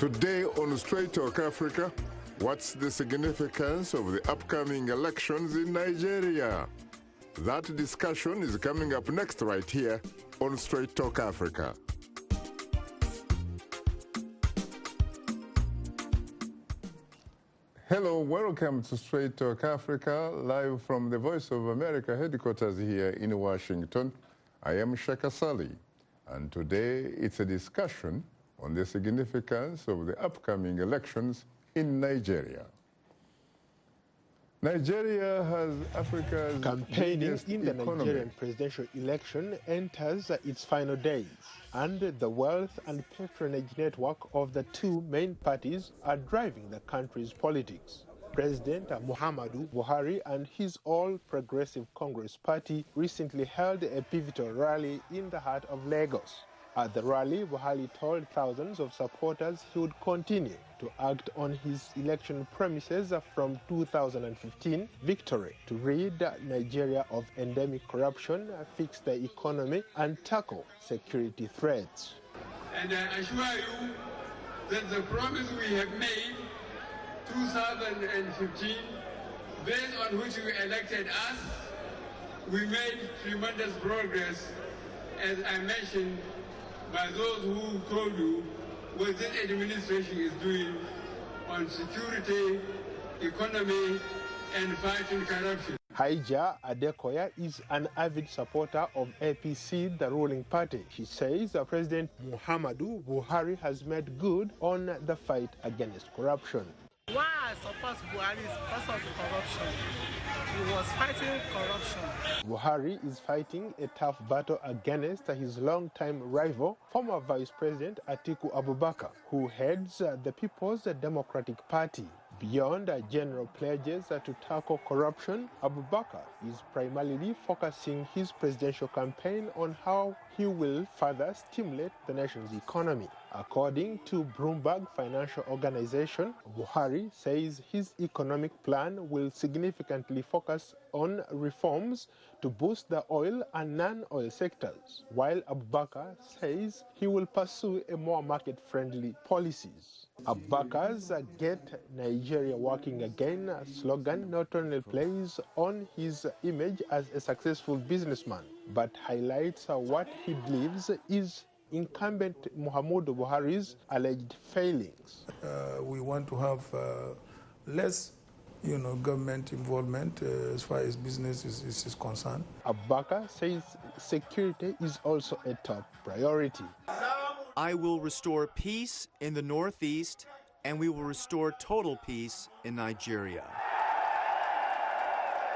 Today on Straight Talk Africa, what's the significance of the upcoming elections in Nigeria? That discussion is coming up next right here on Straight Talk Africa. Hello, welcome to Straight Talk Africa, live from the Voice of America headquarters here in Washington. I am Shaka Ssali, and today it's a discussion on the significance of the upcoming elections in Nigeria. Nigeria has Africa's Campaigning in the economy. Nigerian presidential election enters its final days, and the wealth and patronage network of the two main parties are driving the country's politics. President Muhammadu Buhari and his All Progressive Congress Party recently held a pivotal rally in the heart of Lagos. At the rally, Buhari told thousands of supporters he would continue to act on his election promises from 2015 victory to rid Nigeria of endemic corruption, fix the economy, and tackle security threats. And I assure you that the promise we have made 2015, based on which you elected us, we made tremendous progress, as I mentioned, by those who told you what this administration is doing on security, economy, and fighting corruption. Haija Adekoya is an avid supporter of APC, the ruling party. She says President Muhammadu Buhari has made good on the fight against corruption. Why I support Buhari is because of the corruption. He was fighting corruption. Buhari is fighting a tough battle against his longtime rival, former Vice President Atiku Abubakar, who heads the People's Democratic Party. Beyond general pledges to tackle corruption, Abubakar is primarily focusing his presidential campaign on how he will further stimulate the nation's economy. According to Bloomberg Financial Organization, Buhari says his economic plan will significantly focus on reforms to boost the oil and non-oil sectors, while Abubakar says he will pursue a more market-friendly policies. Abubakar's Get Nigeria Working Again slogan not only plays on his image as a successful businessman, but highlights what he believes is incumbent Muhammadu Buhari's alleged failings. We want to have less, government involvement as far as business is concerned. Abubakar says security is also a top priority. I will restore peace in the Northeast, and we will restore total peace in Nigeria.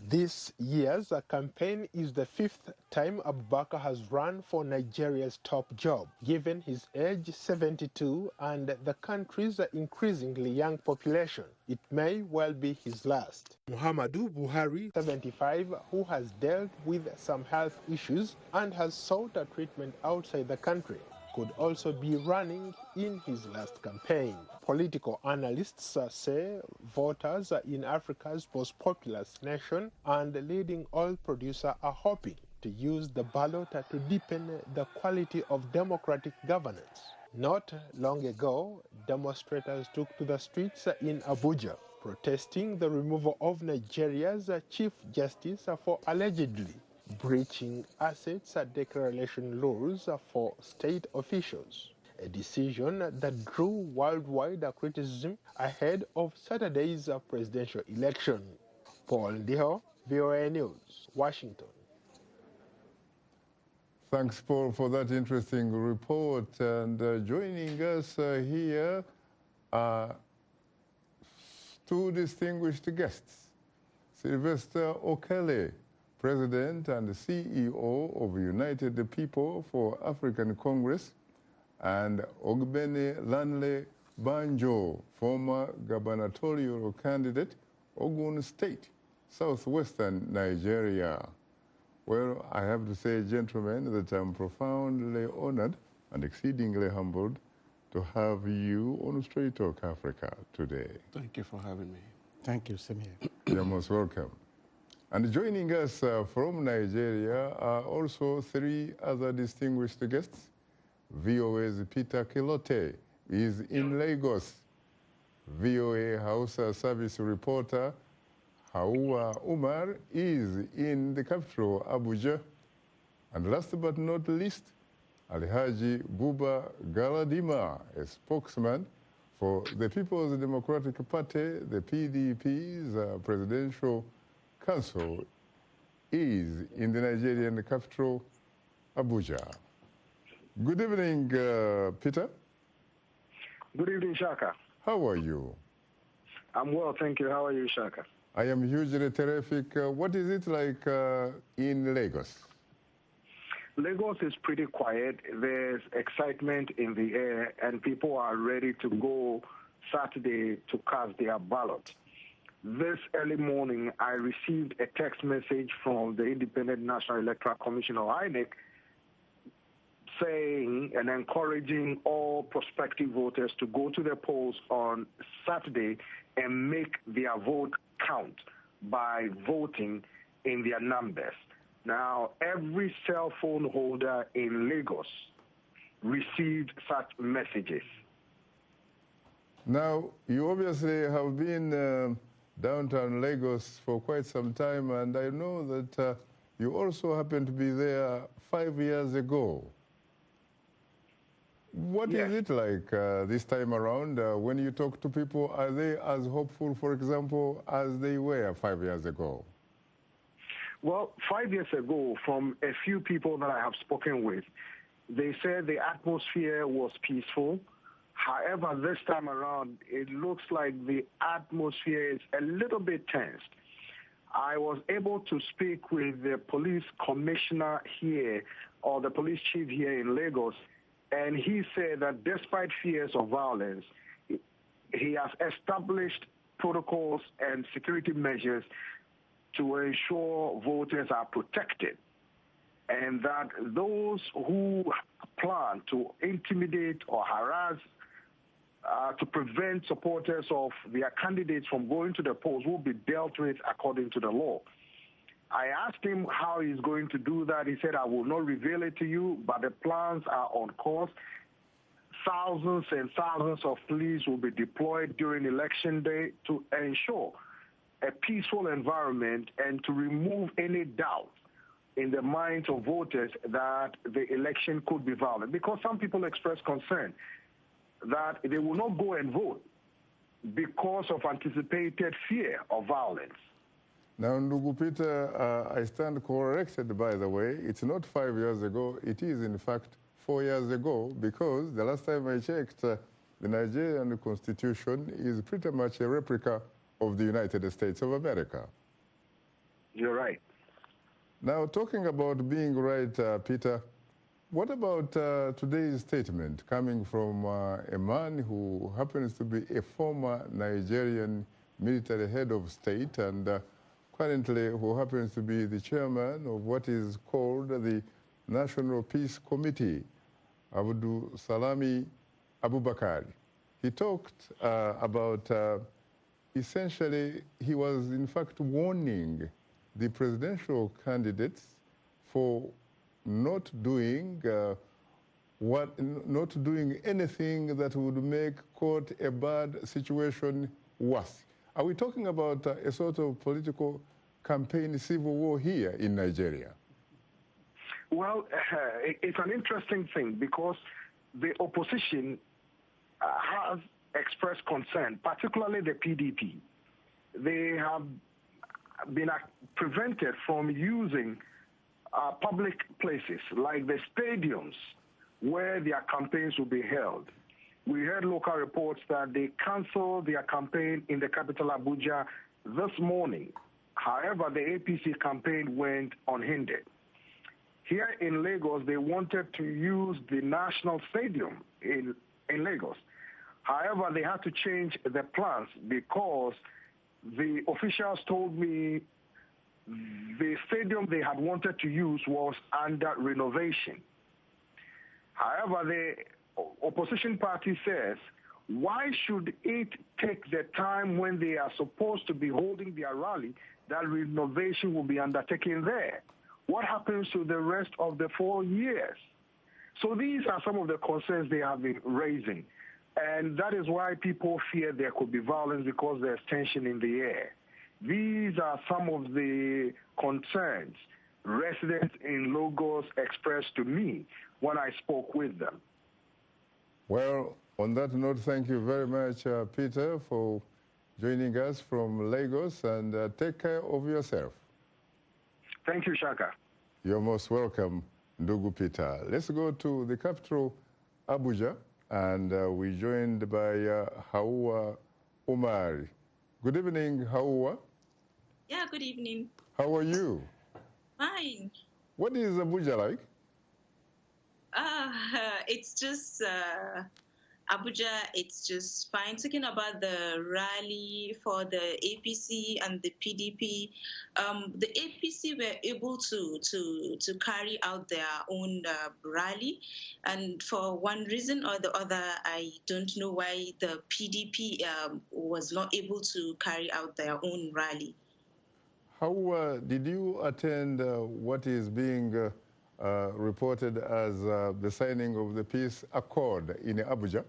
This year's campaign is the fifth time Abubakar has run for Nigeria's top job, given his age 72 and the country's increasingly young population. It may well be his last. Muhammadu Buhari, 75, who has dealt with some health issues and has sought a treatment outside the country, could also be running in his last campaign. Political analysts say voters in Africa's most populous nation and leading oil producer are hoping to use the ballot to deepen the quality of democratic governance. Not long ago, demonstrators took to the streets in Abuja, protesting the removal of Nigeria's Chief Justice for allegedly breaching assets declaration laws for state officials, a decision that drew worldwide criticism ahead of Saturday's presidential election. Paul Ndiho, VOA News, Washington. Thanks, Paul, for that interesting report. And joining us here are two distinguished guests. Sylvester Okere, President and CEO of United People for African Congress, and Ogbeni Lanre Banjo, former gubernatorial candidate, Ogun State, southwestern Nigeria. Well, I have to say, gentlemen, that I'm profoundly honored and exceedingly humbled to have you on Straight Talk Africa today. Thank you for having me. Thank you, same here. You're most welcome. And joining us from Nigeria are also three other distinguished guests. VOA's Peter Clottey, is in Lagos. VOA Hausa service reporter Hauwa Umar is in the capital, Abuja. And last but not least, Alhaji Buba Galadima, a spokesman for the People's Democratic Party, the PDP's presidential council, is in the Nigerian capital, Abuja. Good evening, Peter. Good evening, Shaka. How are you? I'm well, thank you. How are you, Shaka? I am hugely terrific. What is it like in Lagos? Lagos is pretty quiet. There's excitement in the air, and people are ready to go Saturday to cast their ballot. This early morning, I received a text message from the Independent National Electoral Commission, or INEC, saying and encouraging all prospective voters to go to the polls on Saturday and make their vote count by voting in their numbers. Now, every cell phone holder in Lagos received such messages. Now, you obviously have been downtown Lagos for quite some time, and I know that you also happened to be there 5 years ago. What is it like this time around? When you talk to people, are they as hopeful, for example, as they were 5 years ago? Well, 5 years ago, from a few people that I have spoken with, they said the atmosphere was peaceful. However, this time around, it looks like the atmosphere is a little bit tensed. I was able to speak with the police commissioner here, or the police chief here in Lagos, and he said that despite fears of violence, he has established protocols and security measures to ensure voters are protected, and that those who plan to intimidate or harass to prevent supporters of their candidates from going to the polls will be dealt with according to the law. I asked him how he's going to do that. He said, I will not reveal it to you, but the plans are on course. Thousands and thousands of police will be deployed during election day to ensure a peaceful environment and to remove any doubt in the minds of voters that the election could be violent. Because some people express concern that they will not go and vote because of anticipated fear of violence. Now, Ndugu Peter, I stand corrected, by the way. It's not 5 years ago. It is, in fact, 4 years ago, because the last time I checked, the Nigerian Constitution is pretty much a replica of the United States of America. You're right. Now, talking about being right, Peter, what about today's statement coming from a man who happens to be a former Nigerian military head of state and currently who happens to be the chairman of what is called the National Peace Committee, Abdul Salami Abubakar? He talked about essentially, he was in fact warning the presidential candidates for not doing anything that would make quote a bad situation worse. Are we talking about a sort of political campaign civil war here in Nigeria? Well, it's an interesting thing because the opposition has expressed concern, particularly the PDP. They have been prevented from using public places like the stadiums where their campaigns will be held. We heard local reports that they canceled their campaign in the capital Abuja this morning. However, the APC campaign went unhindered. Here in Lagos, they wanted to use the National Stadium in Lagos. However, they had to change the plans because the officials told me the stadium they had wanted to use was under renovation. However, the opposition party says, why should it take the time when they are supposed to be holding their rally that renovation will be undertaken there? What happens to the rest of the 4 years? So these are some of the concerns they have been raising. And that is why people fear there could be violence because there's tension in the air. These are some of the concerns residents in Lagos expressed to me when I spoke with them. Well, on that note, thank you very much, Peter, for joining us from Lagos, and take care of yourself. Thank you, Shaka. You're most welcome, Ndugu Peter. Let's go to the capital, Abuja, and we're joined by Hauwa Umar. Good evening, Hauwa. Yeah, good evening. How are you? Fine. What is Abuja like? It's just Abuja, it's just fine. Talking about the rally for the APC and the PDP, the APC were able to carry out their own rally, and for one reason or the other, I don't know why the PDP was not able to carry out their own rally. How did you attend what is being reported as the signing of the peace accord in Abuja?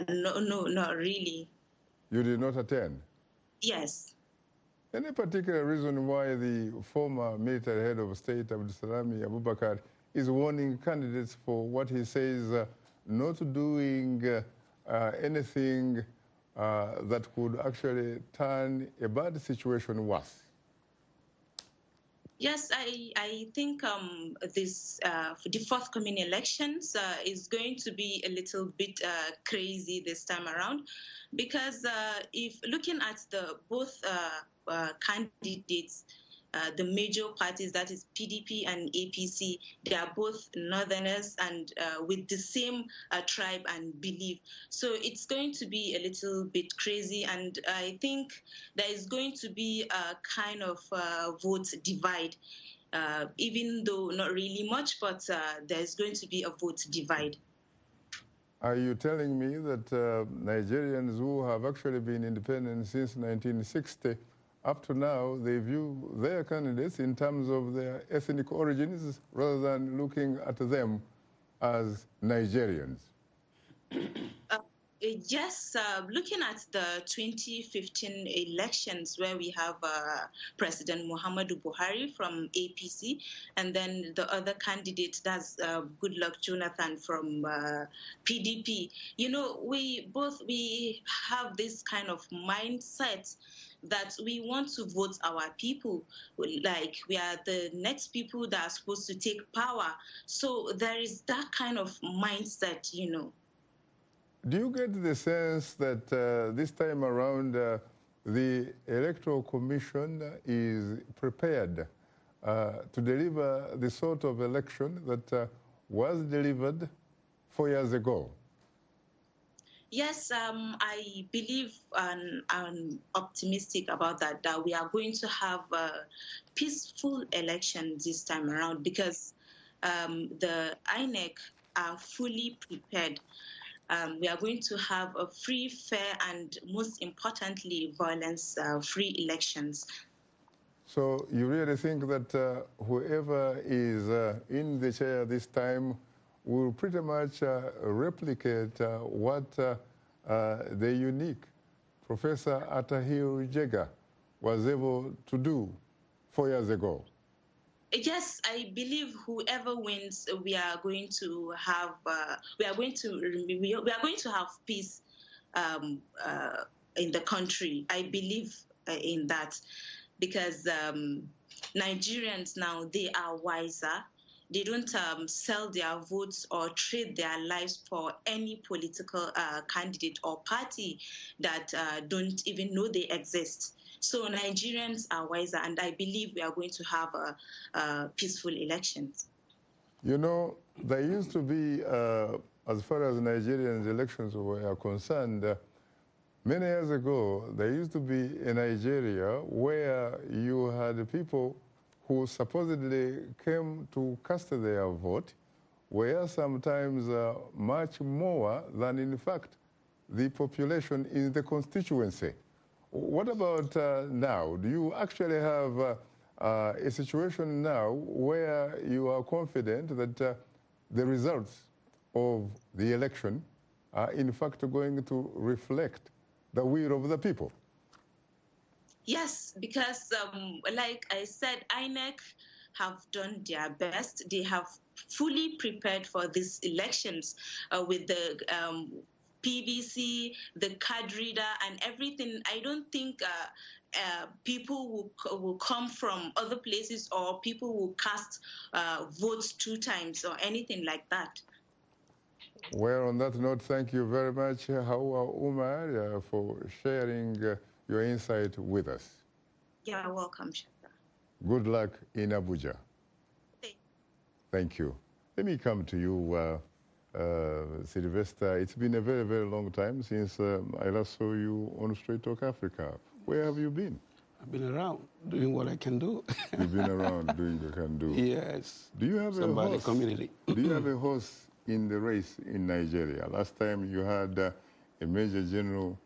No, not really. You did not attend? Yes. Any particular reason why the former military head of state, Abdulsalami Abubakar, is warning candidates for what he says not doing anything that could actually turn a bad situation worse? Yes, I think the forthcoming elections is going to be a little bit crazy this time around, because if looking at the both candidates, the major parties, that is PDP and APC, they are both northerners and with the same tribe and belief. So it's going to be a little bit crazy, and I think there is going to be a kind of vote divide, even though not really much, but there's going to be a vote divide. Are you telling me that Nigerians who have actually been independent since 1960 up to now, they view their candidates in terms of their ethnic origins rather than looking at them as Nigerians? Yes, looking at the 2015 elections where we have President Muhammadu Buhari from APC, and then the other candidate, that's Goodluck Jonathan from PDP. You know, we have this kind of mindset that we want to vote our people, like we are the next people that are supposed to take power. So there is that kind of mindset, you know. Do you get the sense that this time around the Electoral Commission is prepared to deliver the sort of election that was delivered 4 years ago? Yes, I believe and I'm optimistic about that, that we are going to have a peaceful election this time around, because the INEC are fully prepared. We are going to have a free, fair, and most importantly, violence-free elections. So you really think that whoever is in the chair this time will pretty much replicate what the unique Professor Atahiru Jega was able to do 4 years ago? Yes, I believe whoever wins, we are going to have peace in the country. I believe in that, because Nigerians now, they are wiser. They don't sell their votes or trade their lives for any political candidate or party that don't even know they exist. So Nigerians are wiser, and I believe we are going to have a peaceful elections. You know, there used to be, as far as Nigerians' elections were concerned, many years ago, there used to be in Nigeria where you had people who supposedly came to cast their vote were sometimes much more than, in fact, the population in the constituency. What about now? Do you actually have a situation now where you are confident that the results of the election are in fact going to reflect the will of the people? Yes, because like I said, INEC have done their best. They have fully prepared for these elections with the PVC, the card reader, and everything. I don't think people will come from other places, or people will cast votes 2 times or anything like that. Well, on that note, thank you very much, Hauwa Umar, for sharing your insight with us. You're welcome, Shaka. Good luck in Abuja. Thank you. Let me come to you, Sylvester. It's been a very, very long time since I last saw you on Straight Talk Africa. Where have you been? I've been around doing what I can do. You've been around doing what you can do. Yes. Do you have a horse? Community. Do you have a horse in the race in Nigeria? Last time you had a Major General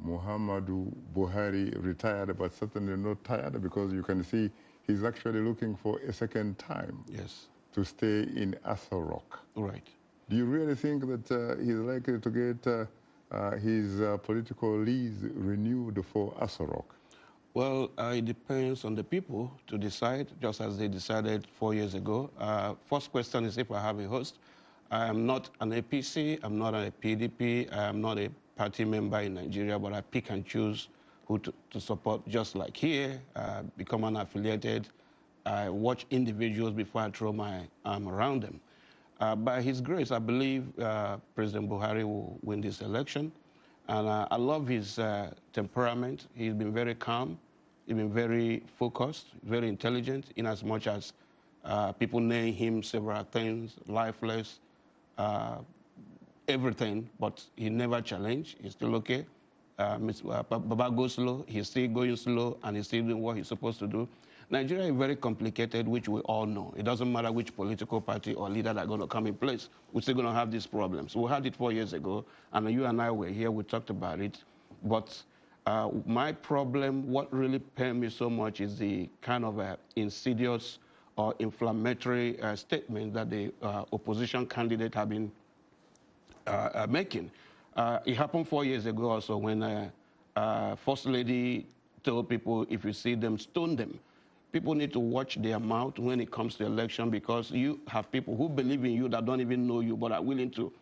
Muhammadu Buhari retired, but certainly not tired, because you can see he's actually looking for a second time. Yes. To stay in Aso Rock. Right. Do you really think that he's likely to get his political lease renewed for Aso Rock? Well, it depends on the people to decide, just as they decided 4 years ago. First question is if I have a host. I am not an APC, I'm not a PDP, I am not a party member in Nigeria, but I pick and choose who to support, just like here, become unaffiliated. I watch individuals before I throw my arm around them. By his grace, I believe President Buhari will win this election. And I love his temperament. He's been very calm. He's been very focused, very intelligent, in as much as people name him several things, lifeless, everything, but he never challenged. He's still okay. Baba goes slow, he's still going slow, and he's still doing what he's supposed to do. Nigeria is very complicated, which we all know. It doesn't matter which political party or leader that are going to come in place. We're still going to have these problems. We had it 4 years ago, and you and I were here, we talked about it. But my problem, what really pained me so much, is the kind of insidious or inflammatory statement that the opposition candidate have been making. It happened 4 years ago also when First Lady told people, if you see them, stone them. People need to watch their mouth when it comes to election, because you have people who believe in you that don't even know you, but are willing to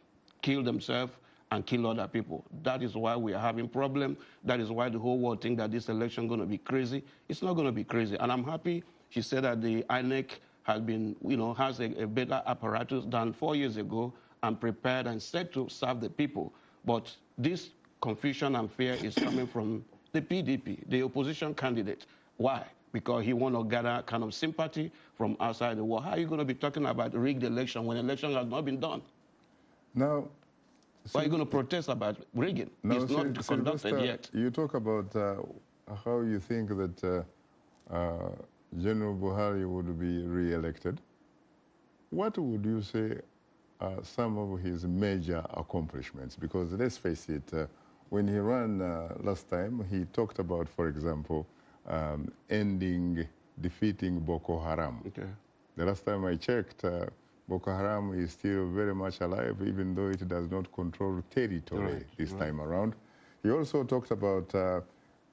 kill themselves and kill other people. That is why we are having problems. That is why the whole world thinks that this election is going to be crazy. It's not going to be crazy. And I'm happy she said that the INEC has been, has a better apparatus than 4 years ago, and prepared and set to serve the people. But this confusion and fear is coming from the PDP, the opposition candidate. Why? Because he want to gather kind of sympathy from outside the world. How are you going to be talking about rigged election when election has not been done? Now, why are you going to protest about rigging? Now, it's not conducted yet. You talk about how you think that General Buhari would be re-elected. What would you say are some of his major accomplishments? Because let's face it, when he ran last time, he talked about, for example, defeating Boko Haram. Okay. The last time I checked, Boko Haram is still very much alive, even though it does not control territory this time around. He also talked about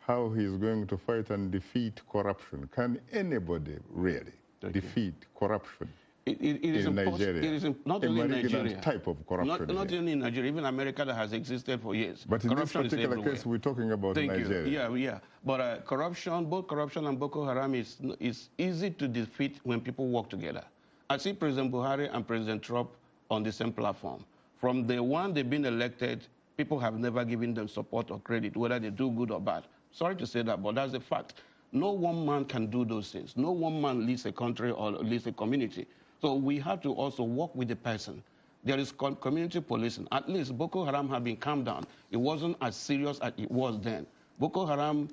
how he's going to fight and defeat corruption. Can anybody really defeat corruption in Nigeria? It is not only in Nigeria. Type of corruption. Not only in Nigeria, even America that has existed for years. But in this particular case, we're talking about Nigeria. Yeah. But corruption, both corruption and Boko Haram is easy to defeat when people work together. I see President Buhari and President Trump on the same platform. From the one they've been elected, people have never given them support or credit, whether they do good or bad. Sorry to say that, but that's a fact. No one man can do those things. No one man leads a country or leads a community. So we have to also work with the person. There is community policing. At least Boko Haram have been calmed down. It wasn't as serious as it was then. Boko Haram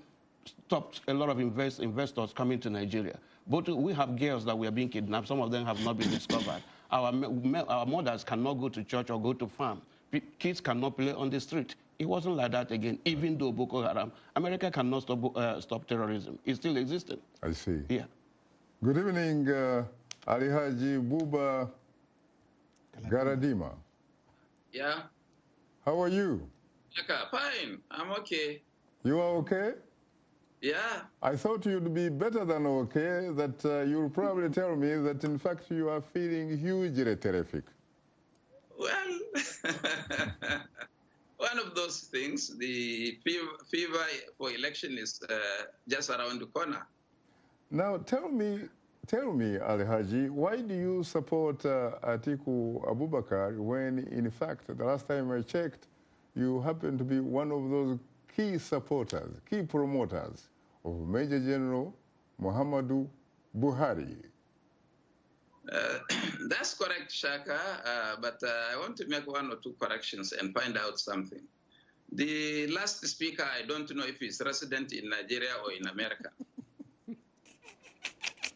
stopped a lot of investors coming to Nigeria. But we have girls that were being kidnapped. Some of them have not been discovered. Our mothers cannot go to church or go to farm. Kids cannot play on the street. It wasn't like that again, even though Boko Haram, America cannot stop terrorism. It's still existing. I see. Yeah. Good evening, Alhaji, Buba, Galadima. Yeah. How are you? Shaka, fine. I'm okay. You are okay? Yeah. I thought you'd be better than okay, that you'll probably tell me that in fact you are feeling hugely terrific. Well, one of those things, the fever for election is just around the corner. Now tell me, Alhaji, why do you support Atiku Abubakar when in fact the last time I checked, you happen to be one of those key supporters, key promoters of Major General Muhammadu Buhari? That's correct, Shaka, but I want to make one or two corrections and find out something. The last speaker, I don't know if he's resident in Nigeria or in America.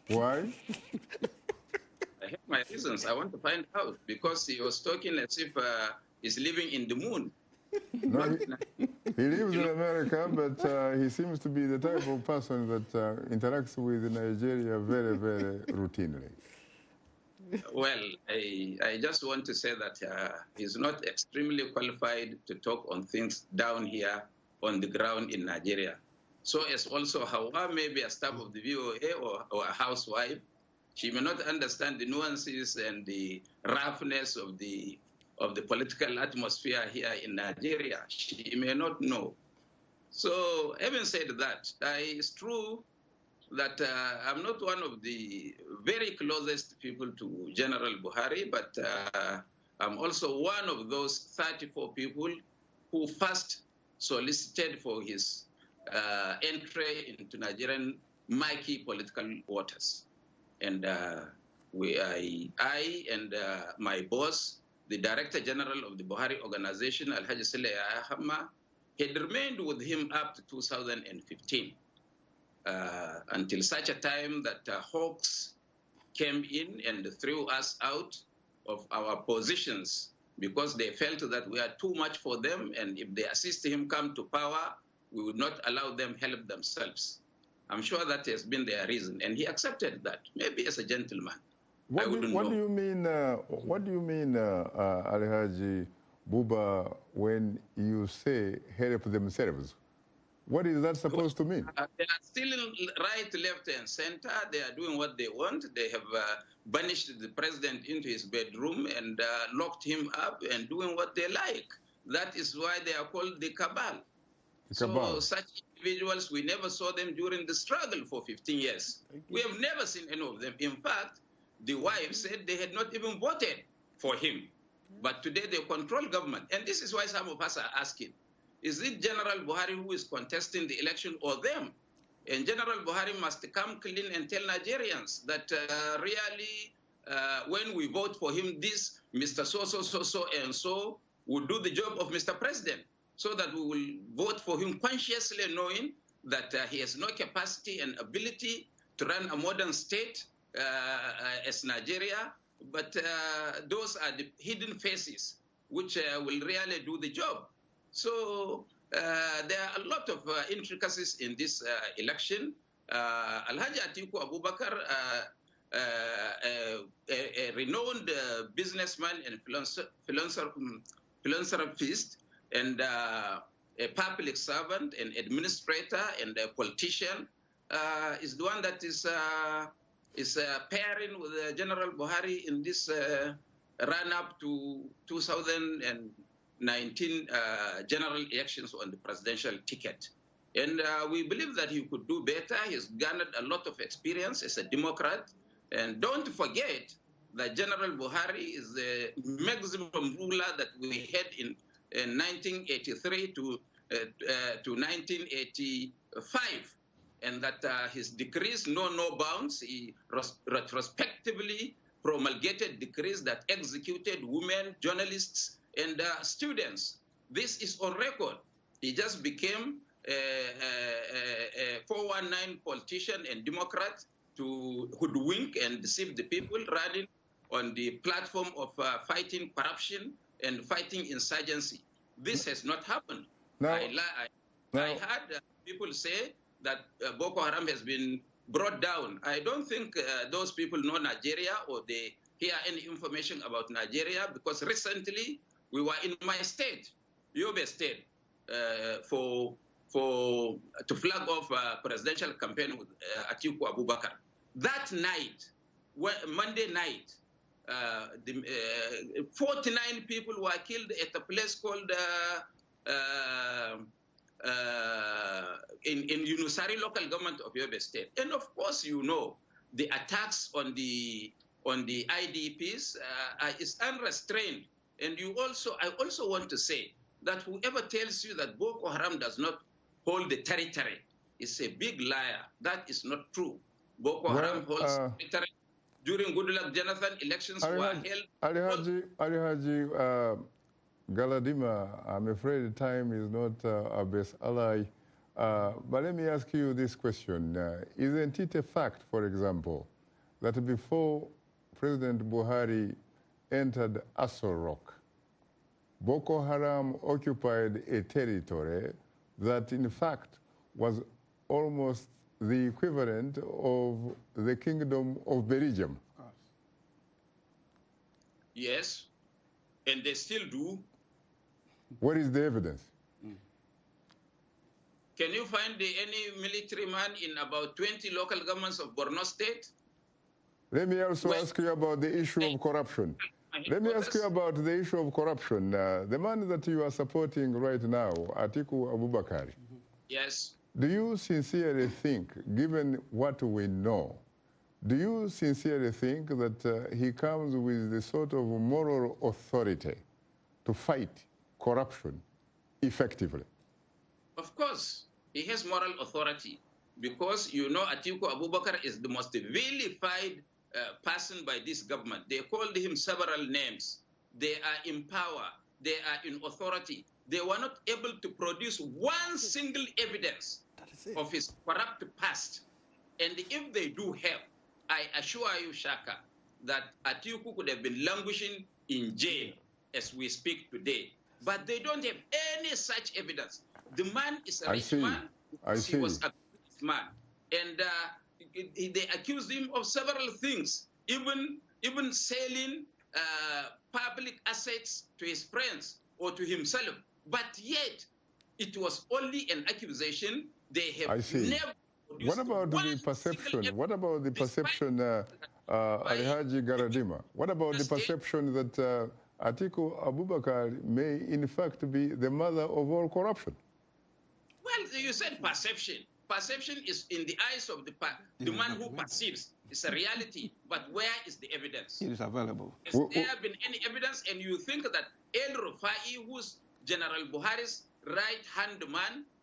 Why? I have my reasons. I want to find out because he was talking as if he's living in the moon. No, he lives in America, but he seems to be the type of person that interacts with Nigeria very, very routinely. Well, I just want to say that he's not extremely qualified to talk on things down here on the ground in Nigeria. So as also Hauwa may be a staff of the VOA or a housewife, she may not understand the nuances and the roughness of the political atmosphere here in Nigeria. She may not know. So having said that, it's true that I'm not one of the very closest people to General Buhari, but I'm also one of those 34 people who first solicited for his entry into Nigerian murky political waters. And I and my boss, the Director General of the Buhari organization, Alhaji had remained with him up to 2015. Until such a time that Hawks came in and threw us out of our positions because they felt that we are too much for them, and if they assist him come to power, we would not allow them help themselves. I'm sure that has been their reason, and he accepted that, maybe as a gentleman. What do you mean, Alhaji Buba, when you say help themselves? What is that supposed to mean? They are still right, left, and center. They are doing what they want. They have banished the president into his bedroom and locked him up and doing what they like. That is why they are called the cabal. So such individuals, we never saw them during the struggle for 15 years. We have never seen any of them. In fact, the wife said they had not even voted for him. But today they control government. And this is why some of us are asking, is it General Buhari who is contesting the election or them? And General Buhari must come clean and tell Nigerians that really, when we vote for him, this Mr. So, and so will do the job of Mr. President, so that we will vote for him consciously knowing that he has no capacity and ability to run a modern state as Nigeria, but those are the hidden faces which will really do the job. So there are a lot of intricacies in this election. Alhaji Atiku Abubakar, a renowned businessman and philanthropist, and a public servant, an administrator, and a politician, is the one that is pairing with General Buhari in this run-up to 2019 general elections on the presidential ticket. And we believe that he could do better. He's garnered a lot of experience as a Democrat. And don't forget that General Buhari is the maximum ruler that we had in 1983 to 1985. And that his decrees know no bounds. He retrospectively promulgated decrees that executed women, journalists, and students. This is on record. He just became a 419 politician and Democrat to hoodwink and deceive the people, running on the platform of fighting corruption and fighting insurgency. This has not happened. I heard people say that Boko Haram has been brought down. I don't think those people know Nigeria or they hear any information about Nigeria, because recently we were in my state Yobe State to flag off a presidential campaign with Atiku Abubakar. That night, Monday night, 49 people were killed at a place called in Yunusari local government of Yobe State. And of course, you know, the attacks on the IDPs is unrestrained. And I also want to say that whoever tells you that Boko Haram does not hold the territory is a big liar. That is not true. Boko Haram holds territory. During Goodluck Jonathan, elections were held. Alhaji Galadima, I'm afraid time is not our best ally. But let me ask you this question. Isn't it a fact, for example, that before President Buhari entered Aso Rock, Boko Haram occupied a territory that, in fact, was almost the equivalent of the kingdom of Belgium? Yes, and they still do. What is the evidence? Can you find any military man in about 20 local governments of Borno State? Let me also ask you about the issue of corruption. Let me ask you about the issue of corruption. The man that you are supporting right now, Atiku Abubakar. Yes. Do you sincerely think, given what we know, do you sincerely think that he comes with the sort of moral authority to fight corruption effectively? Of course, he has moral authority because, you know, Atiku Abubakar is the most vilified person by this government. They called him several names. They are in power. They are in authority. They were not able to produce one single evidence of his corrupt past. And if they do have, I assure you, Shaka, that Atiku could have been languishing in jail as we speak today. But they don't have any such evidence. The man is a rich man. He was a rich man. And they accused him of several things, even selling public assets to his friends or to himself. But yet, it was only an accusation. They have never. What about the perception? What about the perception, Alhaji Galadima? What about the perception that Atiku Abubakar may, in fact, be the mother of all corruption? Well, you said perception. Perception is in the eyes of the man who perceives. It's a reality. But where is the evidence? It is available. Has there been any evidence? And you think that El Rufai, who's General Buhari's right-hand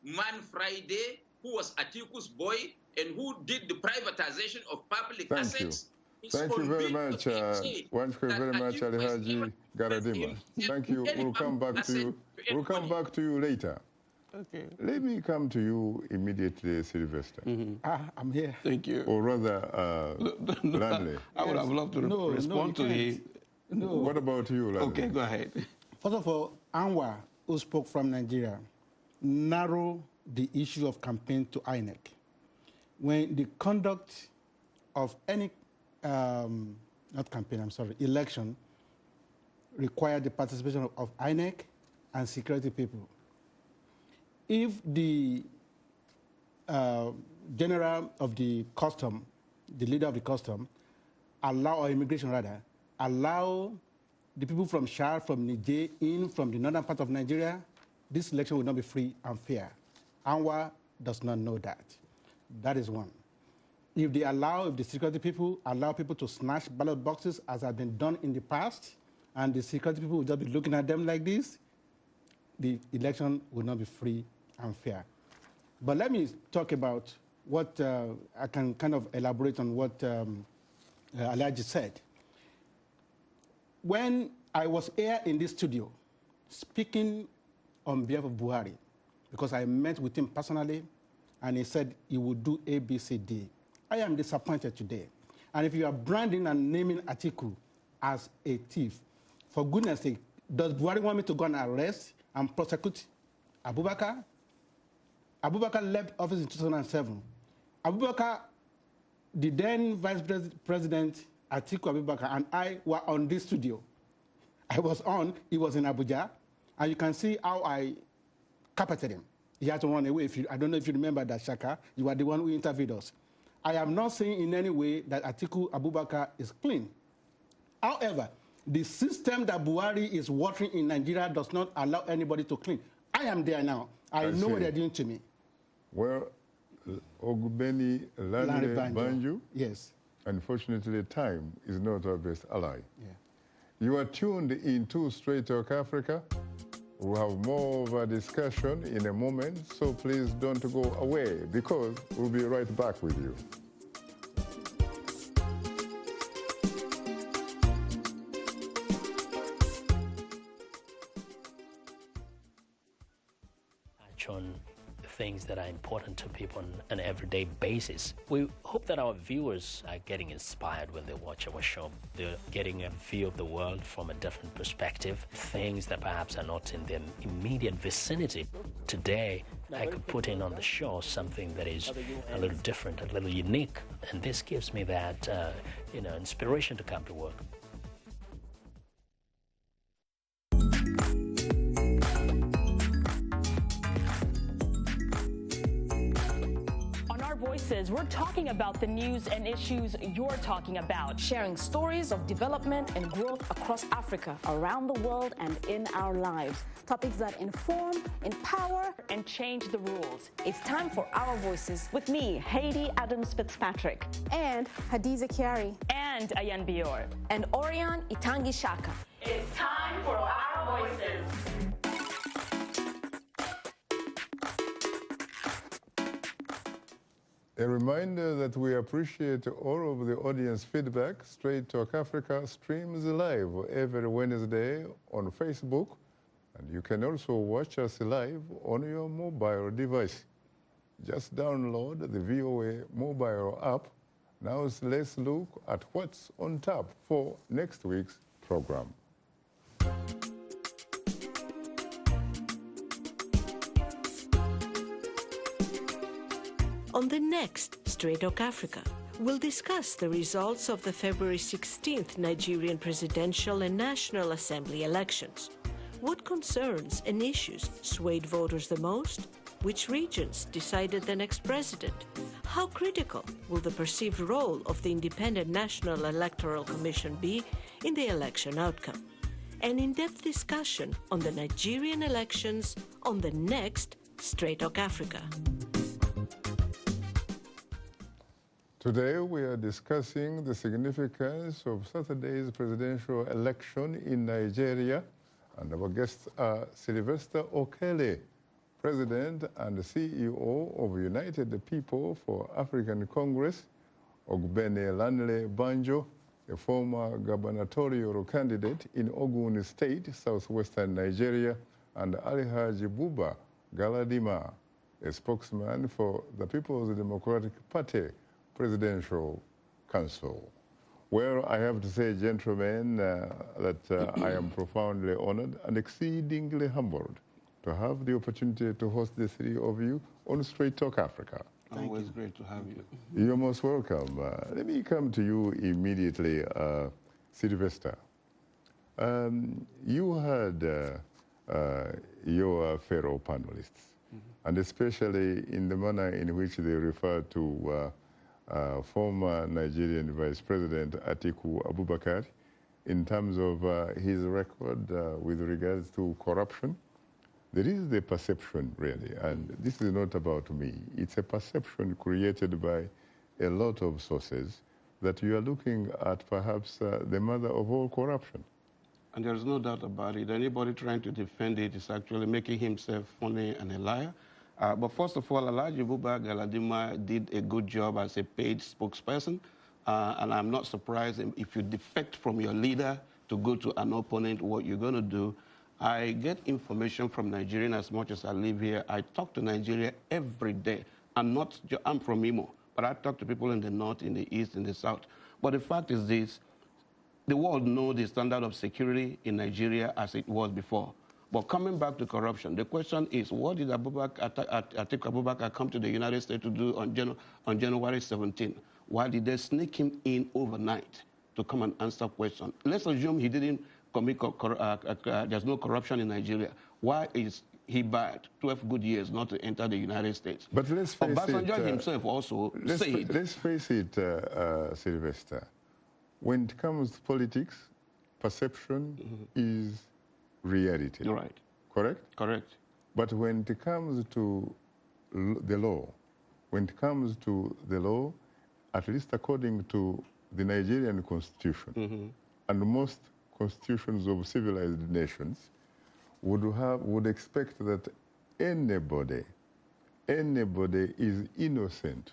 man Friday, who was Atiku's boy, and who did the privatization of public assets. Thank you very much. Thank you very much, Alhaji Galadima. Thank you. We'll come back to you. We'll come back to you later. Okay. Let me come to you immediately, Sylvester. I'm here. Thank you. Or rather, Lanre. I would have loved to respond to him. No. What about you, Lanre? Okay, go ahead. First of all, Anwar, who spoke from Nigeria, narrow the issue of campaign to INEC. When the conduct of any, election required the participation of INEC and security people. If the general of the custom, the leader of the custom, or immigration rather, allow the people from Shah, from Niger, from the northern part of Nigeria, this election will not be free and fair. Anwar does not know that. That is one. If the security people allow people to snatch ballot boxes, as has been done in the past, and the security people will just be looking at them like this, the election will not be free and fair. But let me talk about what I can kind of elaborate on what Alhaji said. When I was here in this studio speaking on behalf of Buhari, because I met with him personally, and he said he would do A, B, C, D. I am disappointed today. And if you are branding and naming Atiku as a thief, for goodness sake, does Buhari want me to go and arrest and prosecute Abubakar? Abubakar left office in 2007. Abubakar, the then Vice President Atiku Abubakar, and I were on this studio. I was on, he was in Abuja, And you can see how I carpeted him. He had to run away. I don't know if you remember that, Shaka. You were the one who interviewed us. I am not saying in any way that Atiku Abubakar is clean. However, the system that Buhari is watering in Nigeria does not allow anybody to clean. I am there now. I know what they're doing to me. Well, Ogbeni Lanre Banjo. Yes. Unfortunately, time is not our best ally. Yeah. You are tuned into Straight Talk Africa. We'll have more of a discussion in a moment, so please don't go away because we'll be right back with you. On things that are important to people on an everyday basis. We hope that our viewers are getting inspired when they watch our show. They're getting a view of the world from a different perspective, things that perhaps are not in their immediate vicinity. Today, I could put in on the show something that is a little different, a little unique, and this gives me that, inspiration to come to work. We're talking about the news and issues you're talking about. Sharing stories of development and growth across Africa, around the world, and in our lives. Topics that inform, empower, and change the rules. It's time for Our Voices. With me, Haiti Adams Fitzpatrick. And Hadiza Kiari. And Ayan Bior. And Orion Itangi Shaka. It's time for Our Voices. A reminder that we appreciate all of the audience feedback. Straight Talk Africa streams live every Wednesday on Facebook, and you can also watch us live on your mobile device. Just download the VOA mobile app. Now let's look at what's on tap for next week's program. On the next Straight Talk Africa, we'll discuss the results of the February 16th Nigerian presidential and National Assembly elections. What concerns and issues swayed voters the most? Which regions decided the next president? How critical will the perceived role of the Independent National Electoral Commission be in the election outcome? An in-depth discussion on the Nigerian elections on the next Straight Talk Africa. Today we are discussing the significance of Saturday's presidential election in Nigeria, and our guests are Sylvester Okere, President and CEO of United People for African Congress, Ogbeni Lanre Banjo, a former gubernatorial candidate in Ogun State, southwestern Nigeria, and Alhaji Buba, Galadima, a spokesman for the People's Democratic Party Presidential Council. Well, I have to say, gentlemen, that I am profoundly honored and exceedingly humbled to have the opportunity to host the three of you on Straight Talk Africa. Always great to have you. You're most welcome. Let me come to you immediately, Sylvester. You had your fellow panelists, and especially in the manner in which they refer to former Nigerian Vice President Atiku Abubakar in terms of his record with regards to corruption. There is the perception, really, and this is not about me. It's a perception created by a lot of sources that you are looking at perhaps the mother of all corruption. And there's no doubt about it. Anybody trying to defend it is actually making himself funny and a liar. But first of all, Alhaji Buba Galadima did a good job as a paid spokesperson. And I'm not surprised if you defect from your leader to go to an opponent, what you're going to do. I get information from Nigeria as much as I live here. I talk to Nigeria every day. I'm from Imo, but I talk to people in the north, in the east, in the south. But the fact is this, the world knows the standard of security in Nigeria as it was before. But coming back to corruption, the question is, what did Atiku Abubakar come to the United States to do on January 17? Why did they sneak him in overnight to come and answer questions? Let's assume he didn't there's no corruption in Nigeria. Why is he barred 12 good years not to enter the United States? But let's face Obasanjo it, himself also said... Let's face it, Sylvester, when it comes to politics, perception is reality. Right. Correct? Correct. But when it comes to the law, at least according to the Nigerian constitution, and most constitutions of civilized nations, would expect that anybody is innocent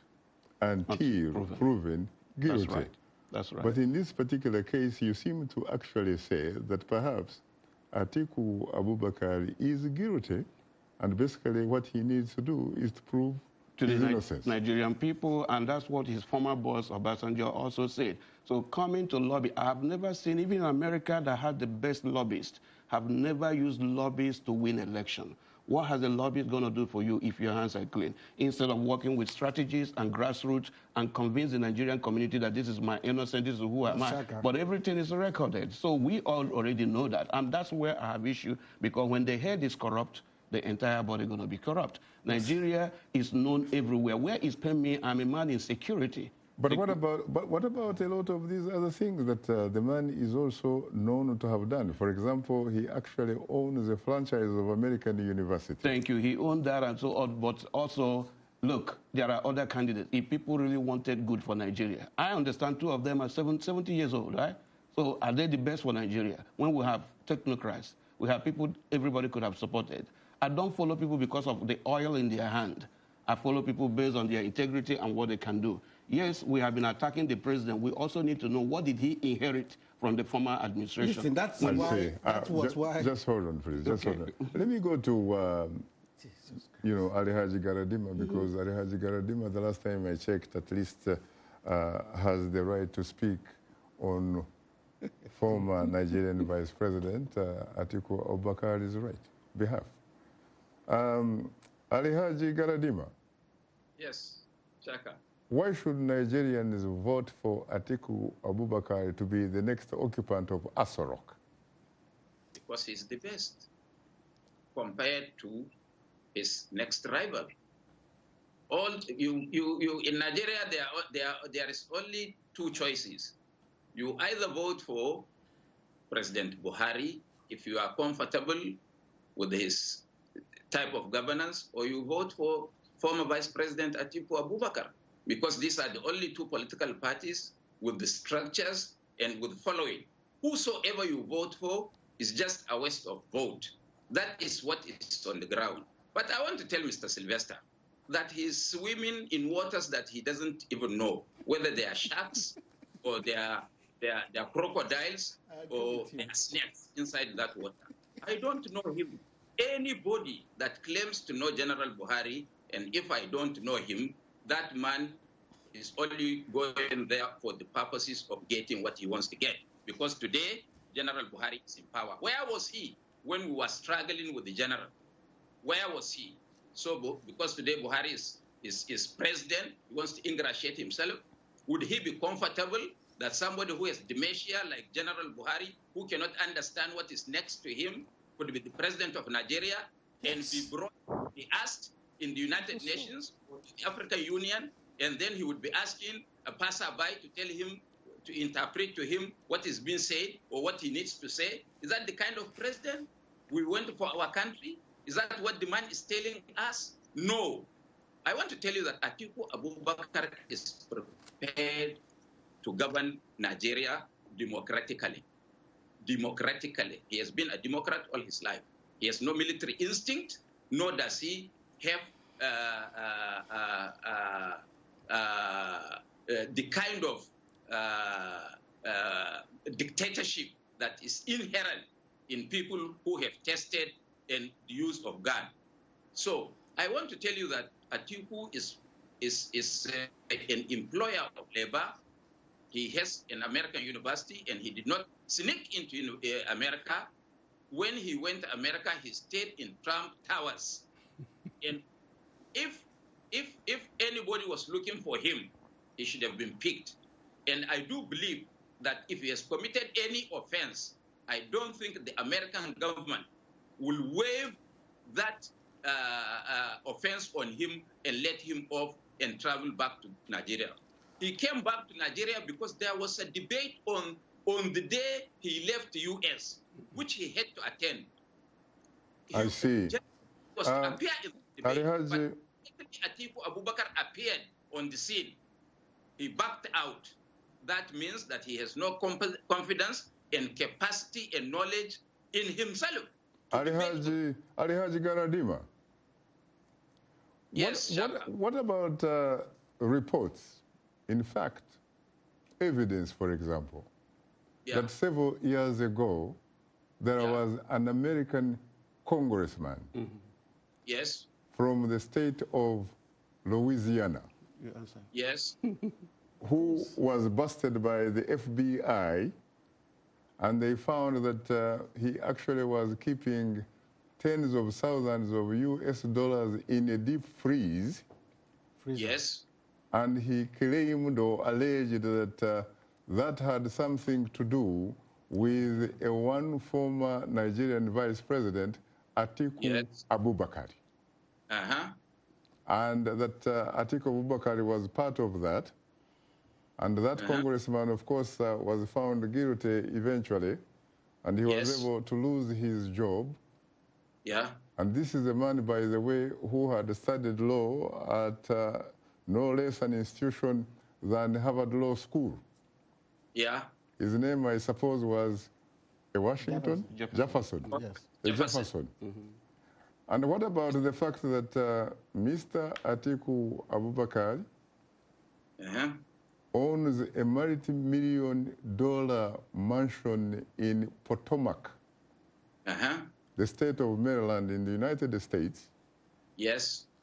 until proven guilty. That's right. That's right. But in this particular case, you seem to actually say that perhaps Atiku Abubakar is guilty, and basically what he needs to do is to prove to his the innocence. Nigerian people, and that's what his former boss, Obasanjo, also said. So coming to lobby, I have never seen, even in America that had the best lobbyists, have never used lobbyists to win election. What has the lobbyist going to do for you if your hands are clean? Instead of working with strategies and grassroots and convince the Nigerian community that this is my innocence, this is who am I. But everything is recorded. So we all already know that. And that's where I have issue, because when the head is corrupt, the entire body is going to be corrupt. Nigeria is known everywhere. Where is Pemi? I'm a man in security. But what about a lot of these other things that the man is also known to have done? For example, he actually owns a franchise of American University. Thank you. He owned that and so on. But also, look, there are other candidates. If people really wanted good for Nigeria, I understand two of them are 70 years old, right? So are they the best for Nigeria? When we have technocrats, we have people everybody could have supported. I don't follow people because of the oil in their hand. I follow people based on their integrity and what they can do. Yes, we have been attacking the president. We also need to know what did he inherit from the former administration. Listen, that's why. That was why. Just hold on, please. Just hold on. Let me go to, Alhaji Galadima, because Alhaji Galadima, the last time I checked, at least has the right to speak on former Nigerian Vice President Atiku Abubakar's behalf. Alhaji Galadima. Yes, Shaka. Why should Nigerians vote for Atiku Abubakar to be the next occupant of Asorok? Because he's the best compared to his next rival. In Nigeria, there is only two choices. You either vote for President Buhari if you are comfortable with his type of governance, or you vote for former Vice President Atiku Abubakar, because these are the only two political parties with the structures and with following. Whosoever you vote for is just a waste of vote. That is what is on the ground. But I want to tell Mr. Sylvester that he's swimming in waters that he doesn't even know, whether they are sharks or they are crocodiles or they are snakes inside that water. I don't know him. Anybody that claims to know General Buhari, and if I don't know him, that man is only going there for the purposes of getting what he wants to get. Because today, General Buhari is in power. Where was he when we were struggling with the general? Where was he? So, because today Buhari is president, he wants to ingratiate himself, would he be comfortable that somebody who has dementia like General Buhari, who cannot understand what is next to him, could be the president of Nigeria and be asked in the United Nations or the African Union, and then he would be asking a passerby to tell him, to interpret to him what is being said or what he needs to say? Is that the kind of president we want for our country? Is that what the man is telling us? No. I want to tell you that Atiku Abubakar is prepared to govern Nigeria democratically. Democratically. He has been a Democrat all his life. He has no military instinct, nor does he have the kind of dictatorship that is inherent in people who have tested and the use of gun. So I want to tell you that Atiku is an employer of labor. He has an American university, and he did not sneak into America. When he went to America, he stayed in Trump Towers. And if anybody was looking for him, he should have been picked. And I do believe that if he has committed any offense, I don't think the American government will waive that offense on him and let him off and travel back to Nigeria. He came back to Nigeria because there was a debate on the day he left the U.S., which he had to attend. I see. Was to appear in the debate, Alhaji, but Atiku Abubakar appeared on the scene. He backed out. That means that he has no confidence and capacity and knowledge in himself. Alhaji Galadima. Yes, what about reports? In fact, evidence, for example, that several years ago, there was an American congressman from the state of Louisiana who was busted by the FBI, and they found that he actually was keeping tens of thousands of US dollars in a deep freezer. Yes. And he claimed or alleged that that had something to do with one former Nigerian vice president, Atiku Abubakar. And that Atiku Abubakar was part of that. And that congressman, of course, was found guilty eventually. And he was able to lose his job. And this is a man, by the way, who had studied law at no less an institution than Harvard Law School. His name, I suppose, was Washington? Jefferson. Jefferson. And what about the fact that Mr. Atiku Abubakar owns a multi-million-dollar mansion in Potomac, the state of Maryland in the United States?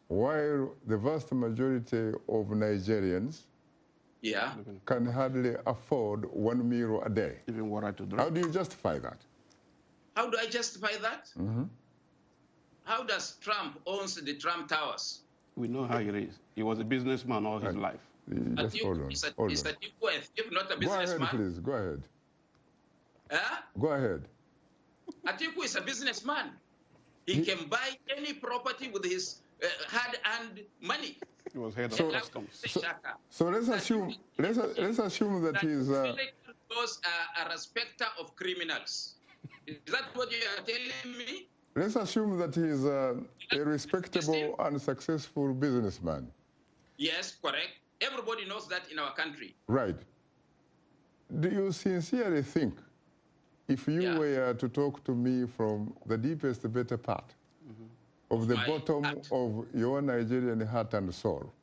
While the vast majority of Nigerians can hardly afford 1 meal a day. Even water to drink. How do you justify that? How do I justify that? How does Trump owns the Trump Towers? We know how he is. He was a businessman all his life. Just hold on. Is Atiku a thief, not a businessman? Go ahead, please. Go ahead. Huh? Go ahead. Atiku is a businessman. He can buy any property with his hard-earned money. He was head of customs. So let's assume that he's those are a respecter of criminals. Is that what you are telling me? Let's assume that he's a respectable and successful businessman. Yes, correct. Everybody knows that in our country. Right. Do you sincerely think, if you were to talk to me from the deepest, better part of the bottom of your Nigerian heart and soul,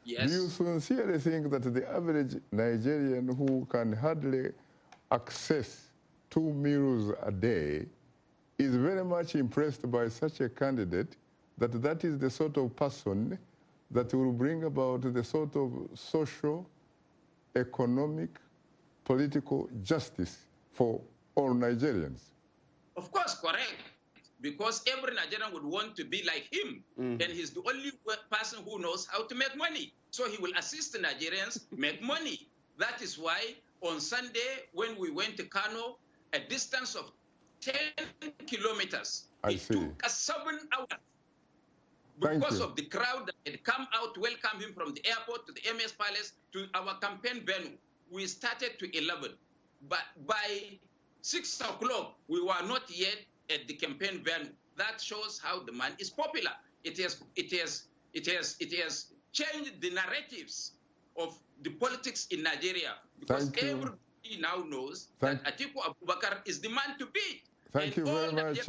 do you sincerely think that the average Nigerian who can hardly access 2 meals a day is very much impressed by such a candidate, that is the sort of person that will bring about the sort of social, economic, political justice for all Nigerians? Of course, correct. Because every Nigerian would want to be like him. And he's the only person who knows how to make money. So he will assist the Nigerians make money. That is why on Sunday, when we went to Kano, a distance of 10 kilometers, it took us 7 hours. Because of the crowd that had come out to welcome him from the airport to the MS Palace to our campaign venue. We started to 11. But by 6 o'clock, we were not yet at the campaign venue. That shows how the man is popular. It has changed the narratives of the politics in Nigeria, because everybody now knows that Atiku Abubakar is the man to beat. Thank you very much.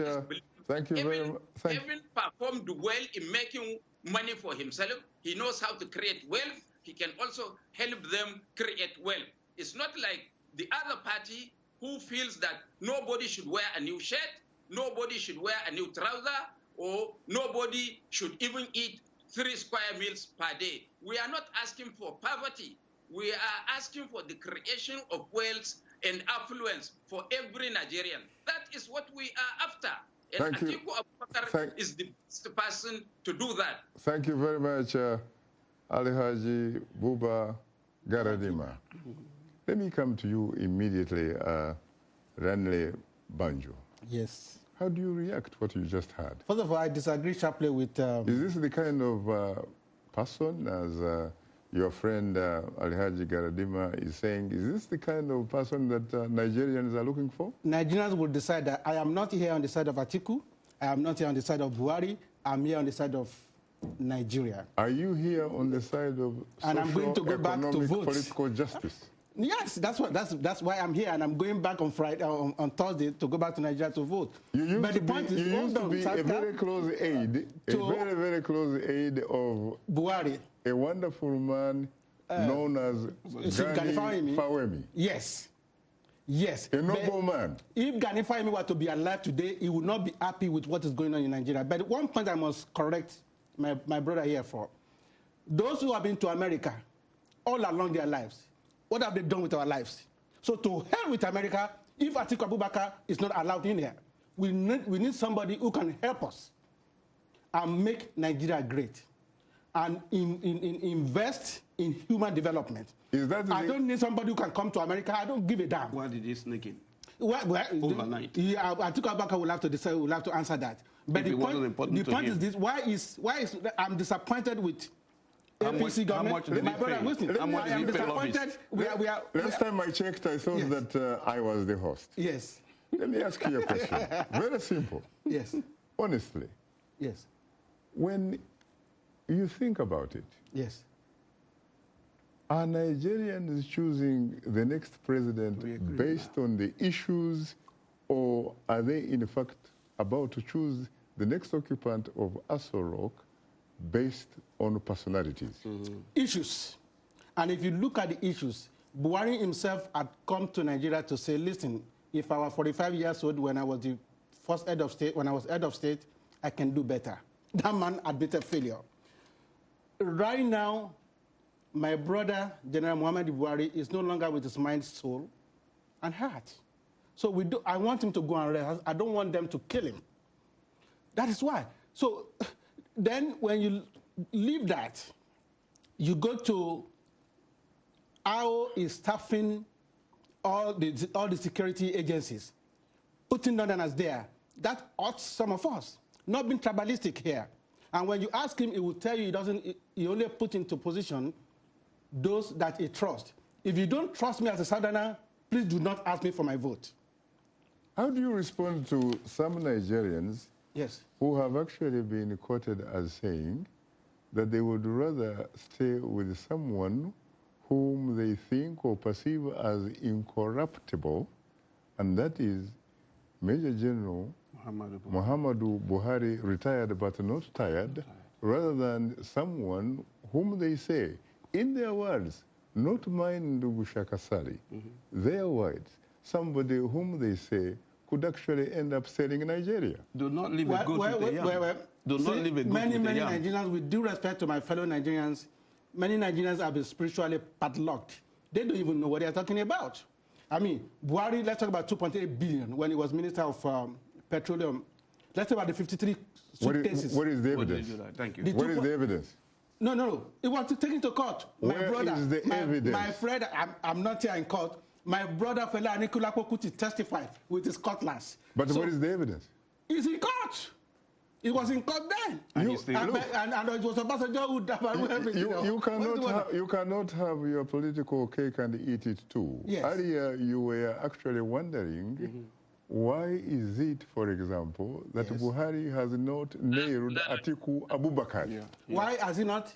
Thank you very much. Even performed well in making money for himself. He knows how to create wealth. He can also help them create wealth. It's not like the other party who feels that nobody should wear a new shirt, nobody should wear a new trouser, or nobody should even eat 3 square meals per day. We are not asking for poverty. We are asking for the creation of wealth and affluence for every Nigerian. That is what we are after. And Atiku Abubakar is the best person to do that. Thank you very much, Alhaji Buba Galadima. Let me come to you immediately, Ranley Banjo. Yes. How do you react to what you just heard? First of all, I disagree sharply with... Is this the kind of person, as your friend Alhaji Galadima is saying, is this the kind of person that Nigerians are looking for? Nigerians will decide that I am not here on the side of Atiku, I am not here on the side of Buhari, I'm here on the side of Nigeria. Are you here on the side of and I'm going to go back to vote. Political justice? Yes, that's why I'm here, and I'm going back on Friday, on Thursday, to go back to Nigeria to vote. You used to be a very close aide, very close aide of Buhari, a wonderful man known as Gani Fawemi. Yes. Yes. A noble man. If Gani Fawemi were to be alive today, he would not be happy with what is going on in Nigeria. But one point I must correct my brother here for. Those who have been to America all along their lives, what have they done with our lives? So to hell with America, if Atiku Abubakar is not allowed in here, we need somebody who can help us and make Nigeria great and invest in human development. I don't need somebody who can come to America. I don't give a damn. Why did he sneak in? Overnight. Atiku Abubakar will have to decide. Will have to answer that. But the point is this: why is I'm disappointed with APC government. My brother, listen, I am disappointed. Last time I checked, I thought that I was the host. Yes. Let me ask you a question. Very simple. Yes. Honestly. Yes. When you think about it. Yes. Are Nigerians choosing the next president based on the issues, or are they in fact about to choose the next occupant of Aso Rock based on personalities? Issues. And if you look at the issues, Buhari himself had come to Nigeria to say, listen, if I was 45 years old when I was the first head of state, when I was head of state, I can do better. That man admitted failure. Right now, my brother, General Muhammadu Buhari, is no longer with his mind, soul, and heart. So I want him to go and rest. I don't want them to kill him. That is why. So then when you leave that, you go to how is staffing all the security agencies, putting Northerners there. That hurts some of us, not being tribalistic here. And when you ask him, he will tell you he only put into position those that he trusts. If you don't trust me as a Southerner, please do not ask me for my vote. How do you respond to some Nigerians who have actually been quoted as saying that they would rather stay with someone whom they think or perceive as incorruptible, and that is Major General Muhammadu Buhari, retired but not tired, rather than someone whom they say, in their words, not mine, Shaka Ssali, their words, somebody whom they say could actually end up selling Nigeria. Do not leave a goat with the yam. Do not leave a goat many with the yam. Nigerians, with due respect to my fellow Nigerians, many Nigerians have been spiritually padlocked. They don't even know what they're talking about. I mean, Buhari, let's talk about 2.8 billion when he was Minister of Petroleum. Let's talk about the 53 suitcases. What is the evidence? Thank you. What is the evidence? No. It was taken to court. Where is the evidence? My friend, I'm not here in court. My brother, Fela Anikulapo Kuti, testified with his cutlass. But what is the evidence? It's in court. It was in court then. And it was a passenger who died everything. You cannot have your political cake and eat it too. Yes. Earlier, you were actually wondering why is it, for example, that Buhari has not nailed Atiku Abubakar? Why has he not?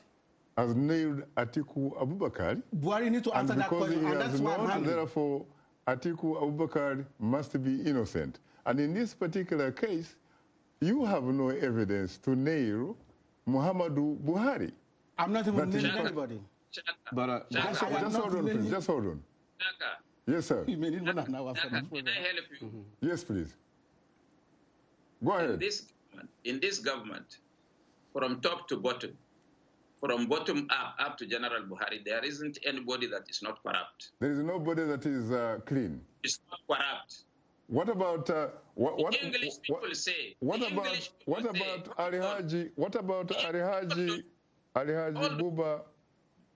Has nailed Atiku Abubakar. Buhari needs to answer that question, and that's why I'm having. Therefore, Atiku Abubakar must be innocent. And in this particular case, you have no evidence to nail Muhammadu Buhari. I'm not even nailing anybody. But just hold on, please. Just hold on. Shaka. Yes, sir. Can I help you? Yes, please. Go ahead. In this government, from top to bottom, from bottom up to General Buhari, there isn't anybody that is not corrupt. There is nobody that is clean. It's not corrupt. What about English people say? What about Alhaji? What about Alhaji Buba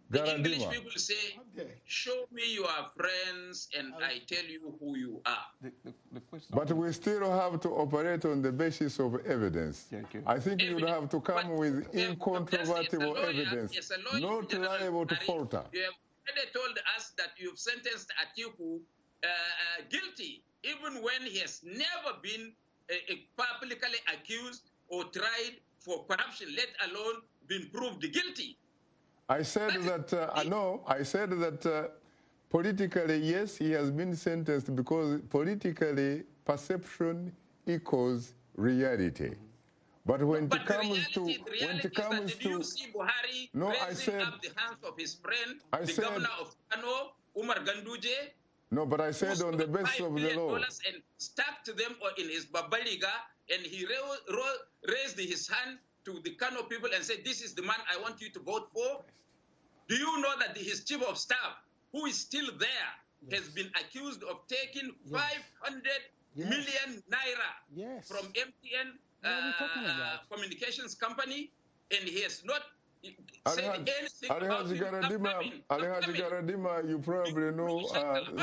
The English people say, show me your friends and I tell you who you are. But we still have to operate on the basis of evidence. I think you would have to come with incontrovertible evidence, not liable to falter. You have already told us that you've sentenced Atiku guilty, even when he has never been publicly accused or tried for corruption, let alone been proved guilty. I said I said that politically, yes, he has been sentenced because politically perception equals reality. But when it comes to, did you see Buhari raising up the hands of his friend, the governor of Kano, Umar Ganduje? No, but I said on the basis of the law. And stuck to them in his babaliga, and he raised his hand to the Kano people and said, this is the man I want you to vote for. Do you know that his chief of staff, who is still there, has been accused of taking 500 million naira from MTN communications company, and he has not said anything about Alhaji Galadima, you probably know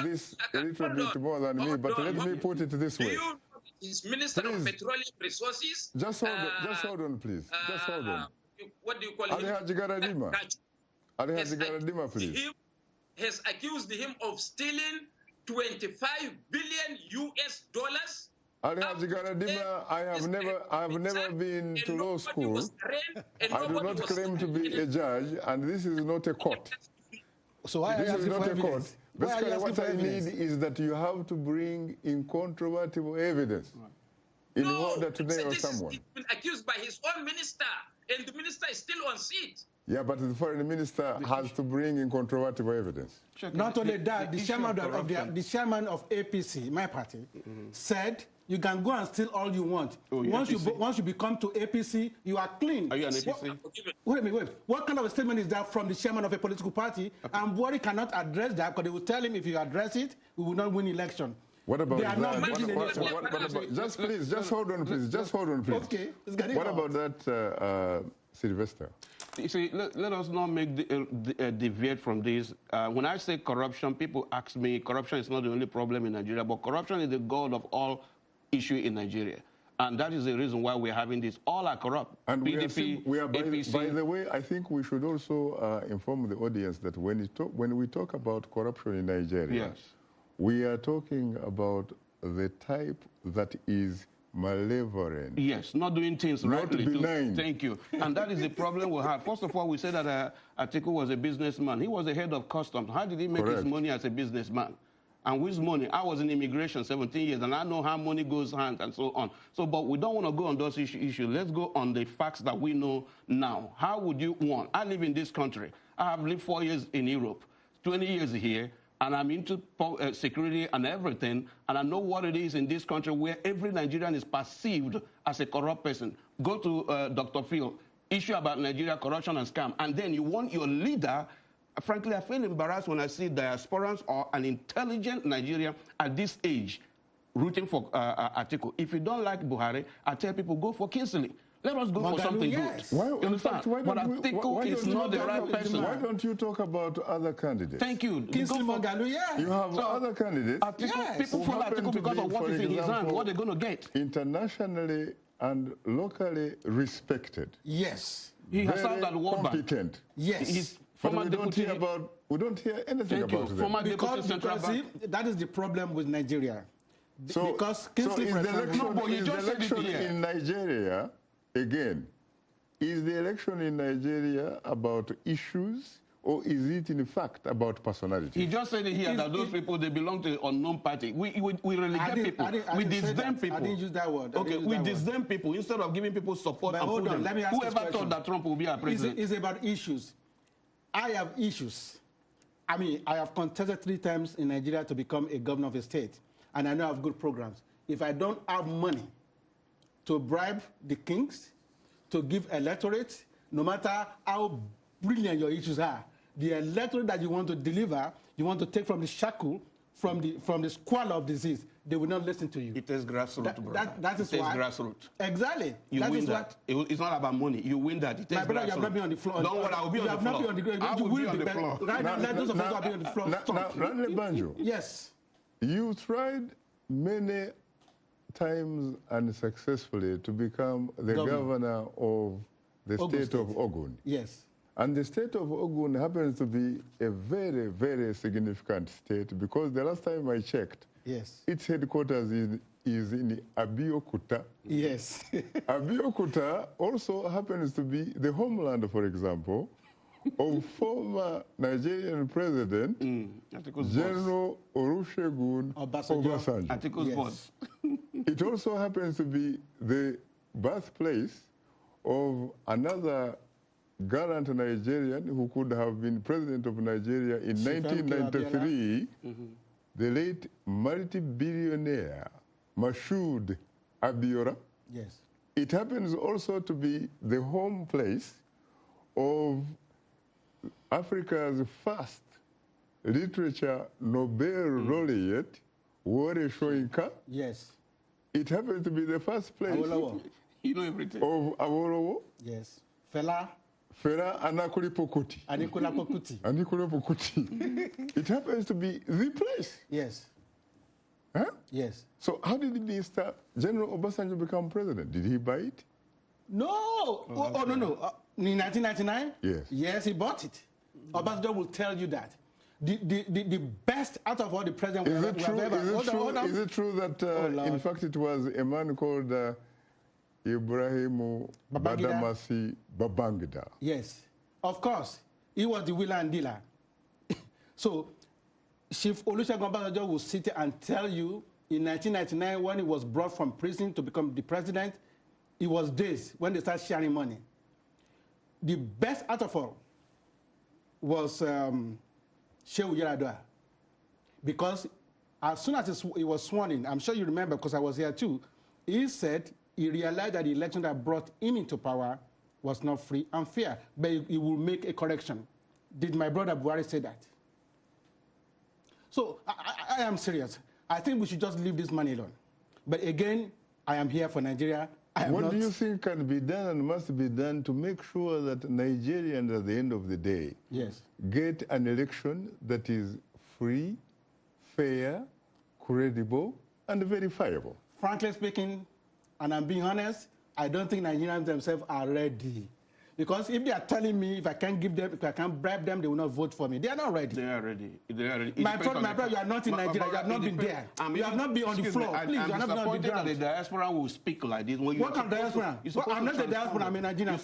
this a little bit more than me, but let me put it this way. He's Minister of Petroleum Resources. Just hold on, please. Just hold on. What do you call him? Alhaji Galadima. Alhaji Galadima, please. Has accused him of stealing $25 billion US. Alhaji Galadima, I have never been to law school. I do not claim to be a judge, and this is not a court. So why this is not a court. Basically, what I need is that you have to bring incontrovertible evidence in order to nail someone. He's been accused by his own minister, and the minister is still on seat. Yeah, but the foreign minister has to bring incontrovertible evidence. Not only that, the chairman of APC, my party, said you can go and steal all you want. Once you become to APC, you are clean. Are you an APC? Wait. What kind of a statement is that from the chairman of a political party? Okay. And Buhari cannot address that because they will tell him if you address it, we will not win election. What about that? Just please, just hold on, please. Just hold on, please. Okay. What about that, Sylvester? You see, let us not deviate from this. When I say corruption, people ask me, corruption is not the only problem in Nigeria, but corruption is the god of all issue in Nigeria. And that is the reason why we're having this. All are corrupt. And PDP, APC. By the way, I think we should also inform the audience that when we talk about corruption in Nigeria, we are talking about the type that is malevolent. Yes, not doing things rightly. Not benign. Thank you. And that is the problem we have. First of all, we said that Atiku was a businessman. He was the head of customs. How did he make his money as a businessman? And with money, I was in immigration 17 years, and I know how money goes hand and so on. So, but we don't want to go on those issues. Let's go on the facts that we know now. How would you want? I live in this country. I have lived 4 years in Europe, 20 years here, and I'm into security and everything, and I know what it is in this country where every Nigerian is perceived as a corrupt person. Go to Dr. Phil, issue about Nigeria corruption and scam, and then you want your leader. Frankly, I feel embarrassed when I see diasporans or an intelligent Nigerian at this age rooting for Atiku. If you don't like Buhari, I tell people, go for Kinsley. Let us go for something good. But Atiku is not the right person. Why don't you talk about other candidates? Thank you. Kinsley Mogalu, You have other candidates. People follow Atiku because of what is in his hand, what they're going to get. Internationally and locally respected. Yes. He has served at the World Bank. Competent. Yes. But we don't hear anything about them. Because that is the problem with Nigeria. Because Kinsley, is the election in Nigeria, again, is the election in Nigeria about issues, or is it in fact about personality? He just said here that those people, they belong to an unknown party. We relegate people. We disdain people. I didn't use that word. Okay, we disdain people instead of giving people support. Hold on, let me ask whoever thought that Trump will be our president? It's about issues. I have issues. I mean, I have contested 3 times in Nigeria to become a governor of a state, and I know I have good programs. If I don't have money to bribe the kings, to give electorate, no matter how brilliant your issues are, the electorate that you want to deliver, you want to take from the shackle, from the squalor of disease, they will not listen to you. It is grassroots, brother. That is why. It is grassroots. Exactly. You that win is that. It's not about money. You win that. It is My brother, you have not been on the floor. Don't worry, I will be on the floor. You have not been on the I will be on the floor. Right now, let those of us who have been on the floor stop. Lanre Banjo. Yes. You tried many times unsuccessfully to become the governor of the state of Ogun. Yes. And the state of Ogun happens to be a very, very significant state because the last time I checked, yes, its headquarters is in Abeokuta. Yes. Abeokuta also happens to be the homeland, for example, of former Nigerian President, General Olusegun Obasanjo. Yes. It also happens to be the birthplace of another gallant Nigerian who could have been president of Nigeria in 1993, the late multi-billionaire Mashood Abiola. Yes. It happens also to be the home place of Africa's first literature Nobel laureate, Wole Soyinka. Yes. It happens to be the first place you know everything. of Awolowo. Yes. Fela Anikulapo Kuti. Anikulapo Kuti. It happens to be the place. Yes. Huh? Yes. So how did Mr. General Obasanjo become president? Did he buy it? No. No. In 1999? Yes. Yes, he bought it. Obasanjo will tell you that. The best out of all the presidents we have ever... Is it true that, in fact, it was a man called Ibrahim Badamasi Babangida? Yes. Of course. He was the wheeler and dealer. So, Chief Olusegun Obasanjo will sit and tell you, in 1999, when he was brought from prison to become the president, it was days when they started sharing money. The best out of all was Shehu Yaradua, because as soon as he was sworn in, I'm sure you remember because I was here too, he said he realized that the election that brought him into power was not free and fair, but he will make a correction. Did my brother Buhari say that? So I am serious. I think we should just leave this money alone. But again, I am here for Nigeria. What do you think can be done and must be done to make sure that Nigerians at the end of the day get an election that is free, fair, credible, and verifiable? Frankly speaking, and I'm being honest, I don't think Nigerians themselves are ready. Because if they are telling me if I can't give them, if I can't bribe them, they will not vote for me. They are not ready. They are ready. They are ready. My brother, you are not in Nigeria. You have not been there. You have not been on the floor. Please, you have not been on the ground. The diaspora will speak like this. What kind of diaspora? I'm not a diaspora. I'm a Nigerian.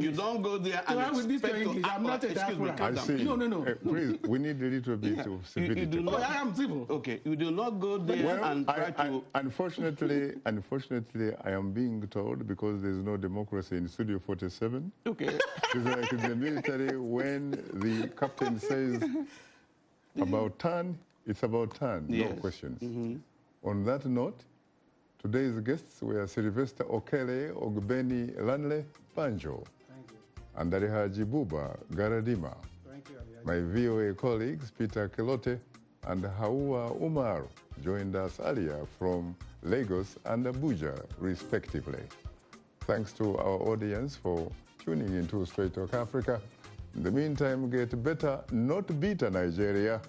You don't go there and expect. I'm not a diaspora. I see. No. Please, we need a little bit of civility. I am civil. Okay, you do not go there and try to... Unfortunately, I am being told, because there's no democracy in Studio 47, it's like in the military when the captain says about turn, it's about turn, no questions. On that note, today's guests were Sylvester Okere, Ogbeni Lanre Banjo, and Alhaji Buba, Galadima. My VOA colleagues, Peter Clottey and Hauwa Umar, joined us earlier from Lagos and Abuja, respectively. Thanks to our audience for tuning into Straight Talk Africa. In the meantime, get better, not bitter Nigeria.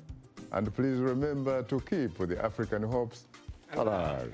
And please remember to keep the African hopes alive.